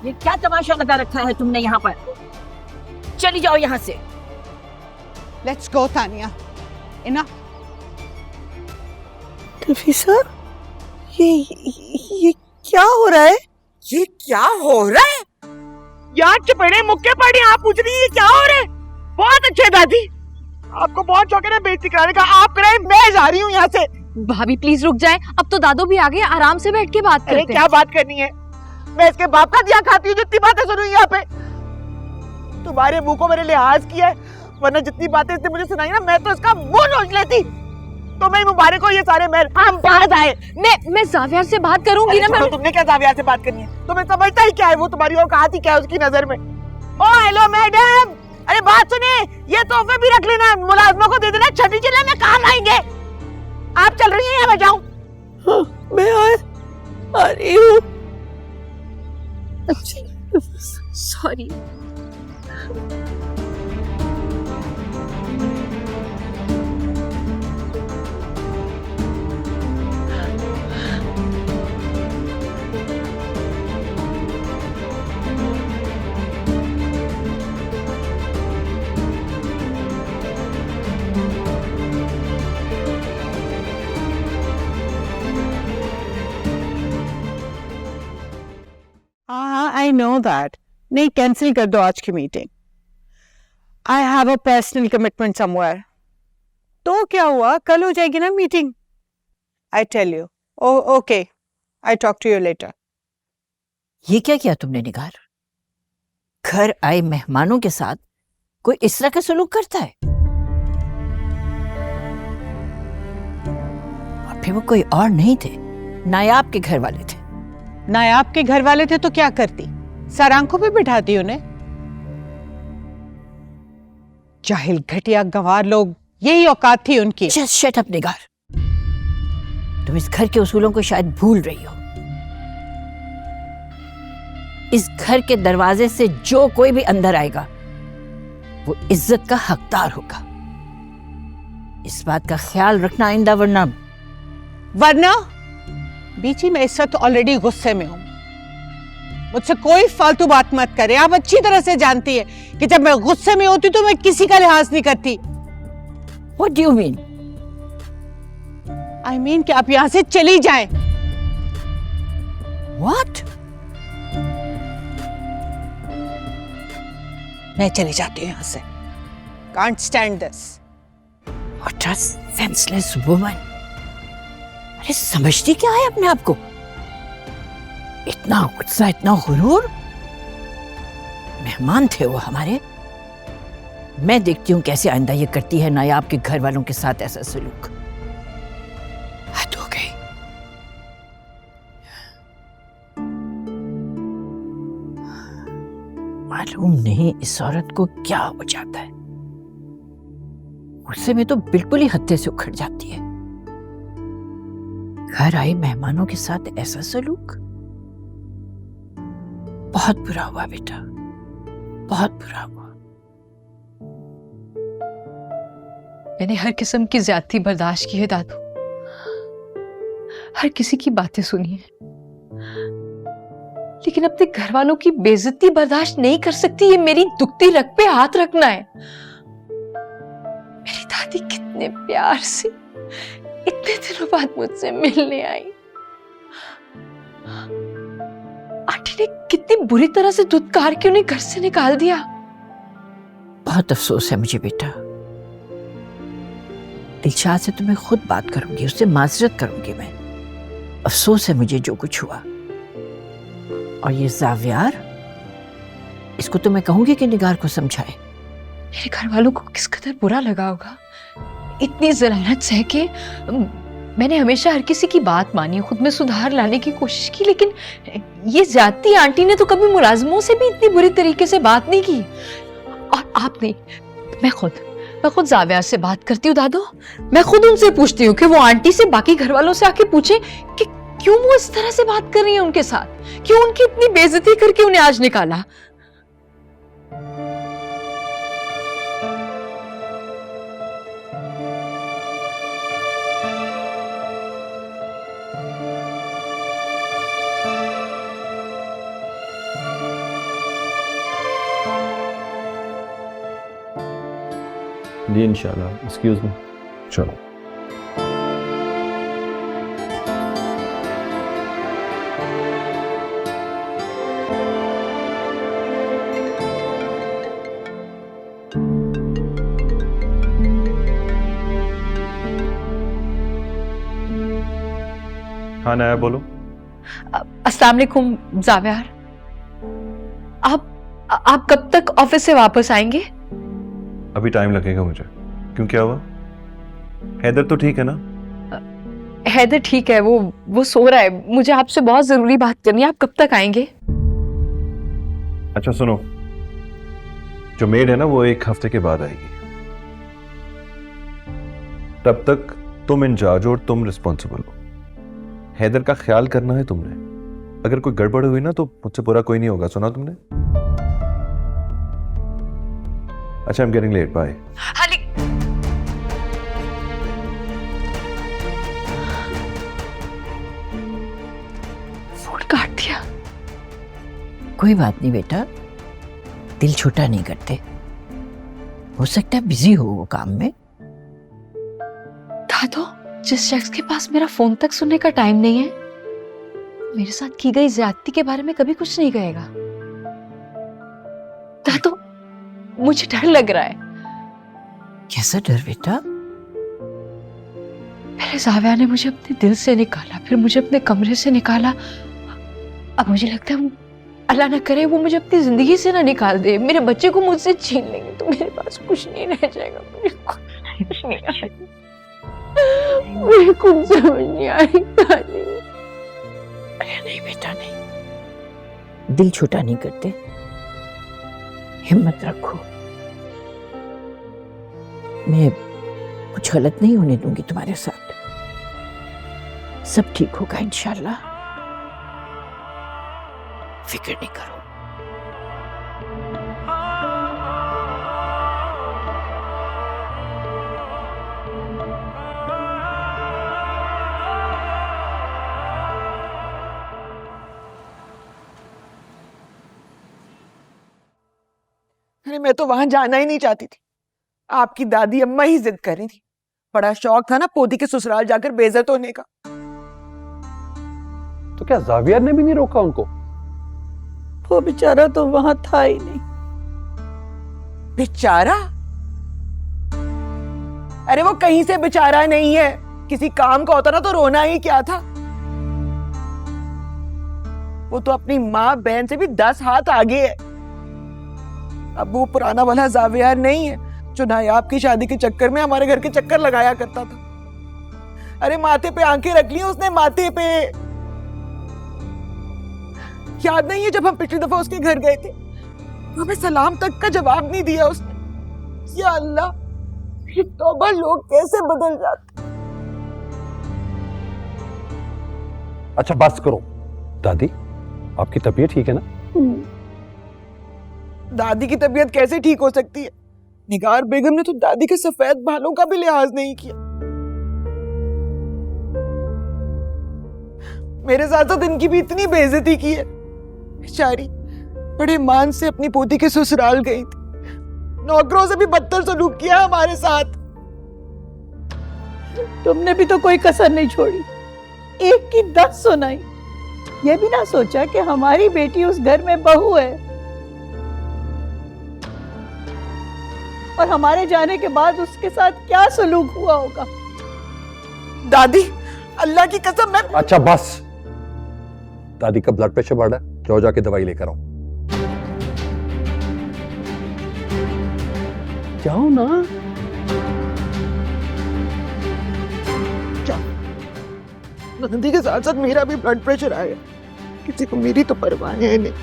ये क्या तमाशा लगा रखा है तुमने यहाँ पर? चली जाओ यहाँ से। Let's go Tania, enough. Nafisa, ये क्या हो रहा है? ये क्या हो रहा है? यार चपेड़े मुक्के पड़े, आप पूछ रही है क्या हो रहा है? बहुत अच्छे दादी, आपको बहुत शौक है ना बेइज्जती कराने का, आप कराए, मैं जा रही हूँ यहाँ से। भाभी प्लीज रुक जाए, अब तो दादू भी आ गए, आराम से बैठ के बात करते हैं। अरे क्या बात करनी है, मैं इसके बाप का दिया खाती हूँ जितनी बातें सुनूं यहाँ पे। तुम्हारे मुंह को मैंने लिहाज किया है, वरना जितनी बातें इसने मुझे सुनाई ना, मैं तो इसका मुंह नोच लेती। तो मैं मुबारक हो ये सारे महल हम बाहर आए। मैं जावियार से बात करूंगी ना। मैं तुमने क्या जावियार से बात करनी है? तुम्हें समझता ही क्या है वो तुम्हारी औकात ही क्या है उसकी नजर में? ओ हेलो मैडम, अरे बात सुनिए, ये तोहफे भी रख लेना, मुलाजमों को दे देना, छठी चिल्ला में काम आएंगे। आप चल रही हैं या मैं जाऊं? हाँ, मैं आ रही हूँ। सॉरी। हाँ, आई नो दैट। नहीं, कैंसिल कर दो आज की meeting. I have a personal commitment somewhere. तो क्या हुआ, कल हो जाएगी ना meeting. I tell you. Okay, I talk to you later. ये क्या किया तुमने निगार? घर आए मेहमानों के साथ कोई इस तरह का सलूक करता है? और फिर वो कोई और नहीं थे, नायाब के घर वाले थे। नायाब के घर वाले थे तो क्या करती, सर आंखों पे बिठाती उन्हें। जाहिल घटिया गंवार लोग, यही औकात थी उनकी। जस्ट शट अप निगार, तुम इस घर के उसूलों को शायद भूल रही हो। इस घर के दरवाजे से जो कोई भी अंदर आएगा वो इज्जत का हकदार होगा। इस बात का ख्याल रखना आइंदा, वरना बीची, मैं इस वक्त ऑलरेडी गुस्से में हूं। मुझसे कोई फालतू बात मत करे। आप अच्छी तरह से जानती है कि जब मैं गुस्से में होती तो मैं किसी का लिहाज नहीं करती। What do you mean? I mean कि आप यहां से चली जाएं। What? मैं चली जाती हूं यहां से। Can't stand this. What a senseless woman. अरे समझती क्या है अपने आप को? इतना गुस्सा, इतना गुरूर। मेहमान थे वो हमारे। मैं देखती हूँ कैसे आइंदा ये करती है नायाब के घर वालों के साथ ऐसा सलूक। हद हो गई। मालूम नहीं इस औरत को क्या हो जाता है, गुस्से में तो बिल्कुल ही हत्थे से उखड़ जाती है। घर आए मेहमानों के साथ ऐसा सलूक, बहुत बुरा हुआ बेटा, बहुत बुरा हुआ। मैंने हर किस्म की ज्यादती बर्दाश्त की है दादू, हर किसी की बातें सुनी है, लेकिन अपने घर वालों की बेइज्जती बर्दाश्त नहीं कर सकती। ये मेरी दुखती रग पे हाथ रखना है। मेरी दादी कितने प्यार से इतने दिनों बाद मुझसे मिलने आई। आंटी ने कितनी बुरी तरह से धुतकार के उन्हें घर से निकाल दिया। बहुत अफसोस है मुझे बेटा। दिलशाद से तो मैं खुद बात करूंगी, उससे माजरत करूंगी मैं। अफसोस है मुझे जो कुछ हुआ। और ये जावियार, इसको तो मैं कहूंगी कि निगार को समझाए। मेरे घर वालों को किस कदर बुरा लगा होगा। इतनी जलालत सह के मैंने हमेशा हर किसी की बात मानी, खुद में सुधार लाने की कोशिश की, लेकिन ये जाती आंटी ने तो कभी मुलाजमों से भी इतनी बुरी तरीके से बात नहीं की। और आप नहीं, मैं खुद जावियार से बात करती हूँ दादू। मैं खुद उनसे पूछती हूँ कि वो आंटी से बाकी घर वालों से आके पूछे कि क्यों वो इस तरह से बात कर रही है उनके साथ, क्यों उनकी इतनी बेइज्जती करके उन्हें आज निकाला। जी इंशाल्लाह। Excuse me. चलो। हाँ नाया बोलो। अस्सलाम वालेकुम जावियार। आप कब तक ऑफिस से वापस आएंगे? अभी टाइम लगेगा मुझे। क्यों, क्या हुआ? हैदर तो ठीक है ना? हैदर ठीक है, वो सो रहा है। मुझे आपसे बहुत जरूरी बात करनी है। आप कब तक आएंगे? अच्छा सुनो, जो मेड है ना वो 1 हफ्ते के बाद आएगी। तब तक तुम इंचार्ज और तुम रिस्पॉन्सिबल हो। हैदर का ख्याल करना है तुमने। अगर कोई गड़बड़ हुई ना तो मुझसे बुरा कोई नहीं होगा। सुना तुमने? अच्छा, I am getting late, bye. Phone काट दिया। कोई बात नहीं बेटा, दिल छोटा नहीं करते। हो सकता है बिजी हो वो काम में। दादो, जिस शख्स के पास मेरा फोन तक सुनने का टाइम नहीं है, मेरे साथ की गई ज्यादती के बारे में कभी कुछ नहीं कहेगा। दादो, मुझे डर लग रहा है। कैसा डर बेटा? पहले जाविया ने मुझे अपने दिल से निकाला, फिर मुझे अपने कमरे से निकाला। अब मुझे लगता है अल्लाह ना करे वो मुझे अपनी जिंदगी से ना निकाल दे। मेरे बच्चे को मुझसे छीन लेंगे तो मेरे पास कुछ नहीं रह जाएगा। मुझे कुछ नहीं आएगा। मुझे कुछ समझ नहीं आएगा। अरे नहीं बेटा, नहीं, दिल छोटा नहीं करते। हिम्मत रखो, मैं कुछ गलत नहीं होने दूंगी तुम्हारे साथ। सब ठीक होगा इंशाल्लाह, फिक्र नहीं करो। अरे मैं तो वहां जाना ही नहीं चाहती थी। आपकी दादी अम्मा ही जिद कर रही थी। बड़ा शौक था ना पोती के ससुराल जाकर बेइज्जत होने का। तो क्या जावियर ने भी नहीं रोका उनको? वो बेचारा तो वहां था ही नहीं। बेचारा? अरे वो कहीं से बेचारा नहीं है। किसी काम का होता ना तो रोना ही क्या था। वो तो अपनी माँ बहन से भी 10 हाथ आगे है। अब वो पुराना वाला जावियार नहीं है जो नायाब की शादी के चक्कर में हमारे घर के चक्कर लगाया करता था। अरे माथे पे आंखें रख ली उसने, माथे पे। याद नहीं है जब हम पिछली दफा उसके घर गए थे, हमें सलाम तक का जवाब नहीं दिया उसने। या अल्लाह, ये तौबा, लोग कैसे बदल जाते। अच्छा बस करो। दादी, आपकी तबीयत ठीक है ना? दादी की तबीयत कैसे ठीक हो सकती है? निगार बेगम ने तो दादी के सफेद बालों का भी लिहाज नहीं किया। मेरे साथ साथ इनकी भी इतनी बेइज्जती की है। बेचारी बड़े मान से अपनी पोती के ससुराल गई थी। नौकरों से भी बदतर सलूक किया हमारे साथ। तुमने भी तो कोई कसर नहीं छोड़ी, एक की 10 सुनाई। ये भी ना सोचा कि हमारी बेटी उस घर में बहू है और हमारे जाने के बाद उसके साथ क्या सलूक हुआ होगा। दादी, अल्लाह की कसम मैं। अच्छा बस। दादी का ब्लड प्रेशर बढ़ा है, जाओ जाके दवाई लेकर आओ। जाओ ना। दादी के साथ साथ मेरा भी ब्लड प्रेशर आया। किसी को मेरी तो परवाह है नहीं।